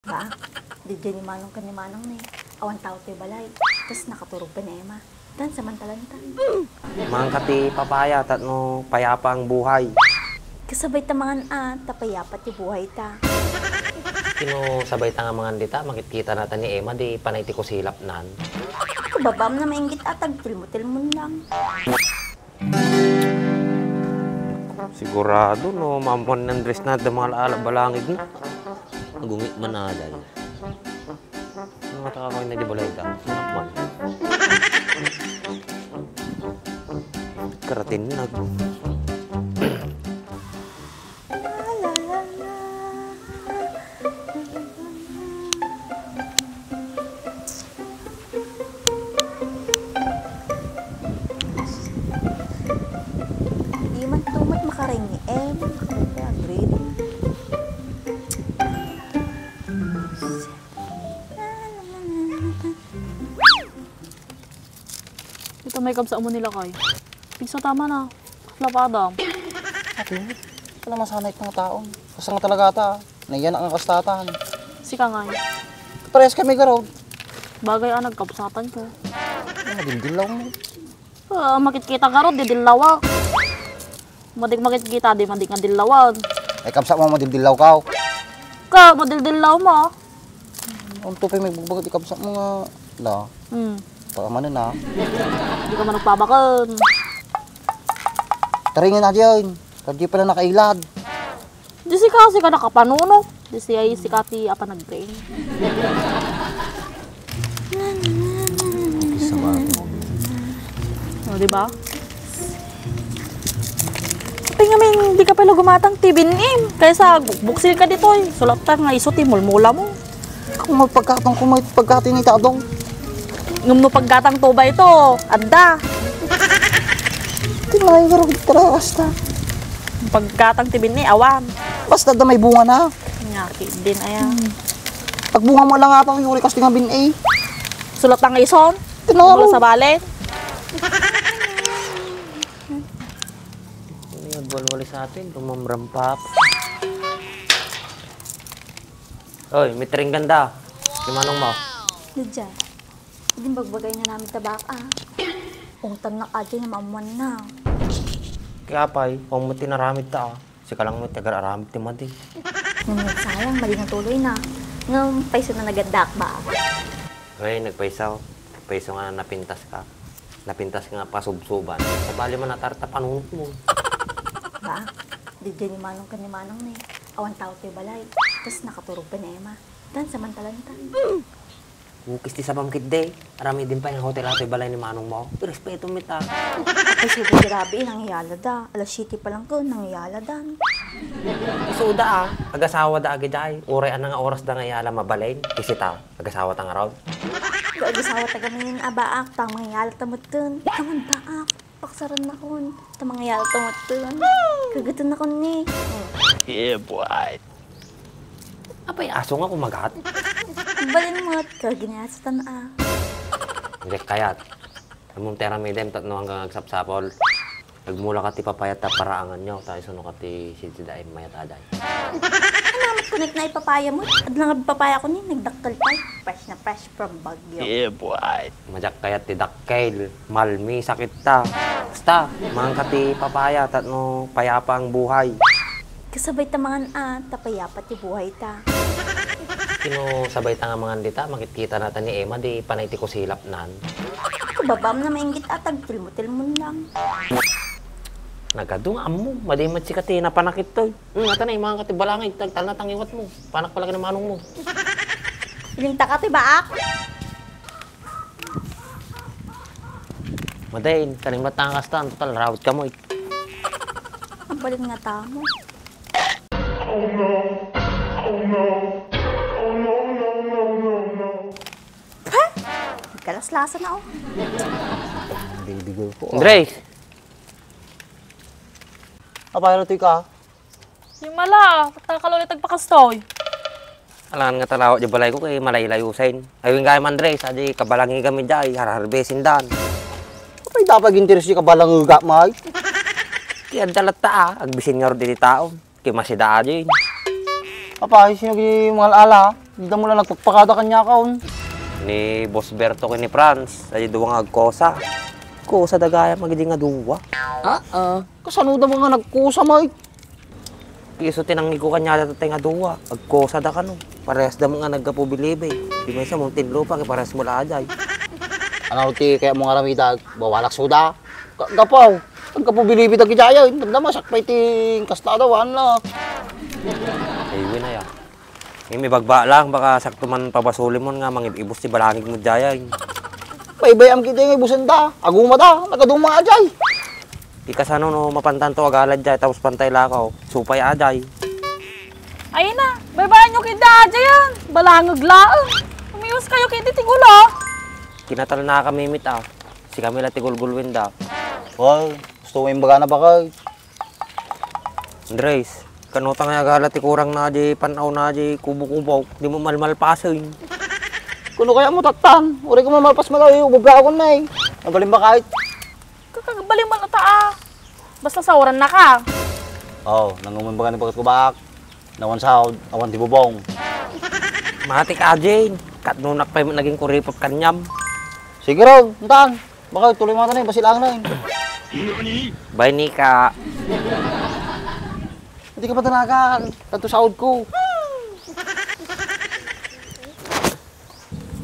Ba? Di dyan ni Manong ka ni Manong ni. Awan tao tayo balay. Tapos nakaturog pa ni Emma. Dan samantalantan. Mga kati papaya, tatno payapa ang buhay. Kasabay tamangan tapayapat yung buhay ta. Kino sabay ta nga mga dita, makikita natin ni Emma, di panay ti ko silap nan. Kababam na maingit atag, tilmo lang. Sigurado, no, mampon ng dress na mga alabalangig na. Gumit man na dahil. Mga takakoy na di balay ta. Manakman. Karatin nag. Di man tumat makaring ni Emma. Kaya grade. Ito may kabsa mo nila kay. Pigsa tama na. Lapadam. Ate, wala masanay ng taon. Kasang talaga ta. Naiyan ang kastatan. Sika nga. Parehas kami garod. Bagay ang nagkabsatan ko. Madindilaw mo. Makikita ka ron, di dilawa. Makikita, di nga dilawan. Ay kapsa mo madindilaw ka. Ka, madildilaw mo. Ang tupay may bugbagat ikapsa mo nga. La, pakamanan na. Di ka man nagpabakan. Taringin na dyan. Kadi pala nakailad. Di si kasi ka nakapanuno. Di siya si Kati apa nag-brain. Isa ba ito? O, di ba? Kapag ngamin, di ka pala gumatang tibinim. Kaysa buksil ka dito eh. Sulat ka nga isuti, mulmula mo. Kung magpagkatang kumay pagkating ita dong. Ngum no paggatang tuba ito, adda. Tinay garod tara basta. Paggatang tibin ni awan. Basta da may bunga na. Nyaki din ayan. Pag bunga mo lang atang yuri kasi nga bin eh. Sulat ang ison. Tinaro. Mula sa balet. Nagwalwali sa atin, lumamrampap. Oy, may tring ganda. Si Manong mo. Di dyan. Hindi bagbagay na namin tabak Ungtan na adi na maamuan na. Kaya pa'y, kung mo tinaramid ta, sika lang mo tagar-aramid ti mati. Ngunit sayang, mali na tuloy na. Ngam, paiso na nagandak ba? Ngayon, nagpaisaw. Paisaw nga napintas ka. Napintas nga pasubsuban. Sa bali man natarta panunod mo. Ba? Di dyan ni Manong ka ni Manong ni. Awan tao tayo balay. Tapos nakaturog pa ni Emma. Dan samantalantan. Bukis ti sa bangkit day. Arami din pa yung hotel ato balay ni Manong mo. Respeto mo ta. Ay, super grabe, nangyayala da. Alas 7 pa lang ko, nangyayala da. Isuda agasawa da agad ay. Uray nga oras da nga yala mabalain. Kisita, agasawa ta nga raw. Agasawa taga ngayon abaak, tamang yala tamutun. Kaman baak, paksaran na kon. Tamang yala tamutun. Kagatan na kon ni. Yeah, boy. Apay aso nga kumagat. Balin mo at kaginasatan Hindi kayat. Among tera may dem tatno hanggang agsapsapol. Nagmula ka ti papayat ta paraangan nyo. Tayo suno ka ti sididaim mayat aday. Namat kunik na ipapaya mo. At lang papaya ko ni, nagdaktal pa. Fresh na fresh from Baguio. Yeah, boy. Majak kayat ti dakkel. Malmi sakit ta. Basta, mga ka ti papaya tatno payapa ang buhay. Kasabay tamangan tapayapat yung buhay ta. Kino sabay ta nga mga dita, makikita natin ni Emma, di panay ti ko silap nan. Kababam na maingit atag, tilmo lang. Nagadung amo, madimat si kati na panakit to. Ata na yung mga kati balangay, tagtal na tangiwat mo. Panak pala ka ng manong mo. Iling takati baak? Madain, kaning batangas ta, total, rawat ka mo. Ang balin nga tamo. Oh no. Oh no. Oh no, no, no, no, no. Kalas-lasa na oh. Bibigay ko. Andres! Apay ito ka? Yung mala, pagkakalo ulit tagpakastoy. Alangan nga talawat di balay ko kay malay-layusin. Ayun nga Andres, adi kabalangi kami dyan, harharbesin dan. Apay dapat interes ka balang uga may? Kaya dalat ta agbisin nga rin di tao. Kaya masida dyan. Apa, sino yung mga ala? Hindi mo lang nagpagpakada kanya kaon. Ni Boss Berto ko ni Franz, ay duwa nga agkosa. Kosa dagaya magidi nga duwa. Kasanuda mo nga nagkusa, Mike. Iso tinanggi ko kanya dati nga duwa. Agkosa da ka no. Parehas da mo nga nagkapubilibe. Di may sa mong tinlo pa, parehas mo laaday. Ano ti kaya mo nga ramita, bawalak suda. Kapaw, pagkapubilibi tag kijaya, nagdama sakpay ting kastadawan la. Ay, na ya. May bagba lang, baka sakto man pabasuli mo nga, mangibibos ti balangig mo jaya. Paibayam kita nga ibusan da, aguma da, nakaduma ajay. Di ka sana no, mapantanto agalad jay, tapos pantay lakaw, supay ajay. Ayun na, baybayan nyo kita adya yan. Balangag laang. Umiyos kayo kiti tigulo. Kinatal na kami mit ah. Si Camila tigulgulwin da. Hoy, gusto mo yung baga na ba kay? Andres, kanuta nga agalad ti kurang na jay, panaw na jay, kubo-kubo, di mo malmalpasin. Kuno kaya mo tatan, uri ko mamalpas malayo, ububra ako na eh. Nabalim ba kahit? Kakagabaling man na taa. Basta sawaran na ka. Oo, nanguman ba ka ni pagkat ko bak? Nawan sahod, awan di bubong. Mati ka jay, katnunak pa yung naging kuripot kanyam. Sige raw, untan. Baka tuloy mo na basilang na eh. Bay ni ka. Hindi ka pa tanakan, tanto sahod ko.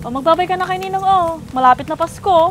O, magbabay ka na kay Ninong, oh. Malapit na Pasko.